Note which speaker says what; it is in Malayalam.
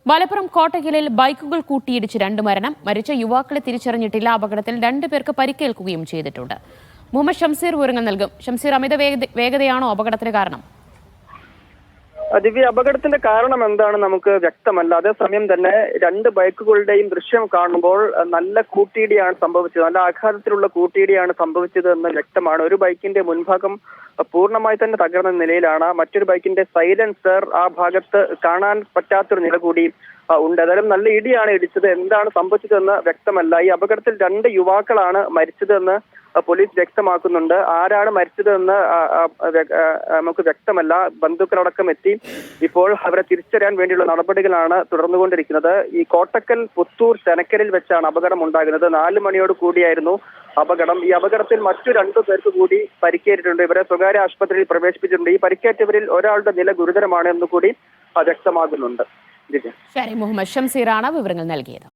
Speaker 1: മലപ്പുറം കോട്ടയ്ക്കലിൽ ബൈക്കുകൾ കൂട്ടിയിടിച്ച് 2 മരണം. മരിച്ച യുവാക്കളെ തിരിച്ചറിഞ്ഞിട്ടില്ല. അപകടത്തിൽ 2 പേർക്ക് പരിക്കേൽക്കുകയും ചെയ്തിട്ടുണ്ട്. മുഹമ്മദ് ഷംസീർ വിവരങ്ങൾ നൽകും. ഷംസീർ, അമിത വേഗതയാണോ അപകടത്തിന് കാരണം?
Speaker 2: ദിവ്യ, അപകടത്തിന്റെ കാരണം എന്താണ് നമുക്ക് വ്യക്തമല്ല. അതേസമയം തന്നെ 2 ബൈക്കുകളുടെയും ദൃശ്യം കാണുമ്പോൾ നല്ല കൂട്ടിയിടിയാണ് സംഭവിച്ചത്, നല്ല ആഘാതത്തിലുള്ള കൂട്ടിയിടിയാണ് സംഭവിച്ചത് എന്ന് വ്യക്തമാണ്. ഒരു ബൈക്കിന്റെ മുൻഭാഗം പൂർണ്ണമായി തന്നെ തകർന്ന നിലയിലാണ്. മറ്റൊരു ബൈക്കിന്റെ സൈലൻസർ ആ ഭാഗത്ത് കാണാൻ പറ്റാത്തൊരു നില കൂടി ഉണ്ട്. ഏതായാലും നല്ല ഇടിയാണ് ഇടിച്ചത്. എന്താണ് സംഭവിച്ചതെന്ന് വ്യക്തമല്ല. ഈ അപകടത്തിൽ 2 യുവാക്കളാണ് മരിച്ചതെന്ന് പോലീസ് വ്യക്തമാക്കുന്നുണ്ട്. ആരാണ് മരിച്ചതെന്ന് നമുക്ക് വ്യക്തമല്ല. ബന്ധുക്കളടക്കം എത്തി ഇപ്പോൾ അവരെ തിരിച്ചറിയാൻ വേണ്ടിയുള്ള നടപടികളാണ് തുടർന്നുകൊണ്ടിരിക്കുന്നത്. ഈ കോട്ടക്കൽ പുത്തൂർ ചെനക്കലിൽ വെച്ചാണ് അപകടം ഉണ്ടാകുന്നത്. 4 മണിയോട് കൂടിയായിരുന്നു അപകടം. ഈ അപകടത്തിൽ മറ്റു 2 പേർക്ക് കൂടി പരിക്കേറ്റിട്ടുണ്ട്. ഇവരെ സ്വകാര്യ ആശുപത്രിയിൽ പ്രവേശിപ്പിച്ചിട്ടുണ്ട്. ഈ പരിക്കേറ്റവരിൽ ഒരാളുടെ നില ഗുരുതരമാണ് എന്നുകൂടി വ്യക്തമാകുന്നുണ്ട്.
Speaker 1: ശരി, മുഹമ്മദ് ഷംസീറാണ് വിവരങ്ങൾ നൽകിയത്.